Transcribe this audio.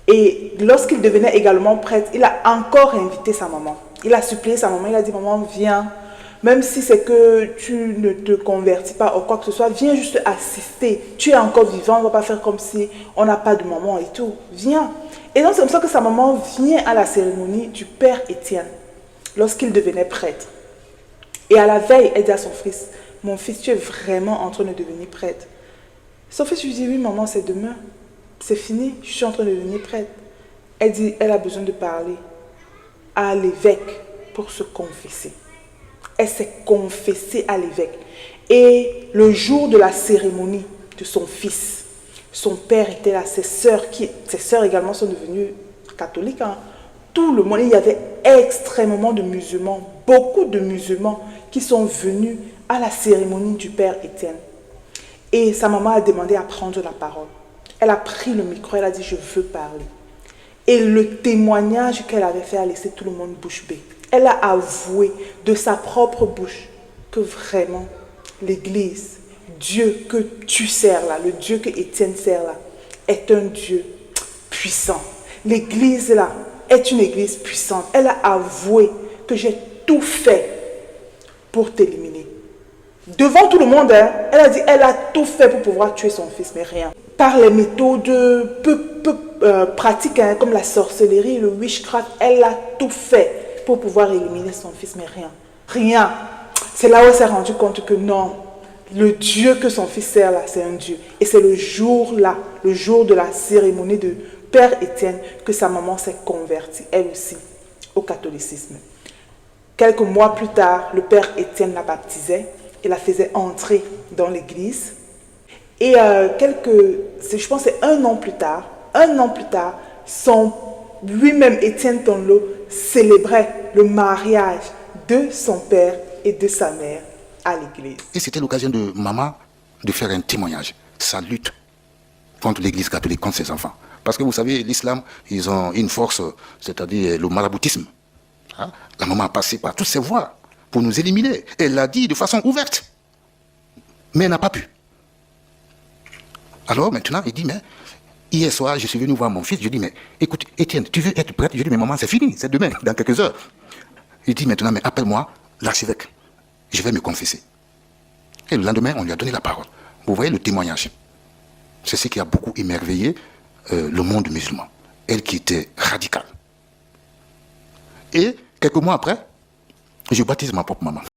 Et lorsqu'il devenait également prêtre, il a encore invité sa maman. Il a supplié sa maman, il a dit, maman, viens. Même si c'est que tu ne te convertis pas ou quoi que ce soit, viens juste assister. Tu es encore vivant, on ne va pas faire comme si on n'a pas de maman et tout. Viens. Et donc c'est comme ça que sa maman vient à la cérémonie du père Étienne, lorsqu'il devenait prêtre. Et à la veille, elle dit à son fils, mon fils, tu es vraiment en train de devenir prêtre. Son fils lui dit, oui maman, c'est demain. C'est fini, je suis en train de devenir prêtre. Elle dit, elle a besoin de parler à l'évêque pour se confesser. Elle s'est confessée à l'évêque. Et le jour de la cérémonie de son fils, son père était là, ses sœurs également sont devenues catholiques. Hein. Tout le monde, il y avait extrêmement de musulmans, beaucoup de musulmans qui sont venus à la cérémonie du père Étienne. Et sa maman a demandé à prendre la parole. Elle a pris le micro, elle a dit, je veux parler. Et le témoignage qu'elle avait fait a laissé tout le monde bouche bée. Elle a avoué de sa propre bouche que vraiment l'Église, Dieu que tu sers là, le Dieu que Étienne sert là, est un Dieu puissant. L'Église là est une Église puissante. Elle a avoué que j'ai tout fait pour t'éliminer. Devant tout le monde, hein, elle a dit elle a tout fait pour pouvoir tuer son fils, mais rien. Par les méthodes peu pratiques, hein, comme la sorcellerie, le witchcraft, elle a tout fait pour pouvoir éliminer son fils, mais rien. Rien. C'est là où elle s'est rendue compte que non, le Dieu que son fils sert là, c'est un Dieu. Et c'est le jour là, le jour de la cérémonie de Père Étienne, que sa maman s'est convertie, elle aussi, au catholicisme. Quelques mois plus tard, le Père Étienne la baptisait et la faisait entrer dans l'église. Et je pense que c'est un an plus tard, lui-même, Étienne Tonlo, célébrait le mariage de son père et de sa mère à l'église. Et c'était l'occasion de maman de faire un témoignage, sa lutte contre l'église catholique, contre ses enfants. Parce que vous savez, l'islam, ils ont une force, c'est-à-dire le maraboutisme. Hein? La maman a passé par toutes ses voies pour nous éliminer. Elle l'a dit de façon ouverte. Mais elle n'a pas pu. Alors maintenant, il dit, mais hier soir, je suis venu voir mon fils. Je dis, mais écoute, Étienne, tu veux être prêtre? Je dis, mais maman, c'est fini, c'est demain, dans quelques heures. Il dit maintenant, mais appelle-moi l'archevêque. Je vais me confesser. Et le lendemain, on lui a donné la parole. Vous voyez le témoignage. C'est ce qui a beaucoup émerveillé le monde musulman. Elle qui était radicale. Et quelques mois après, je baptise ma propre maman.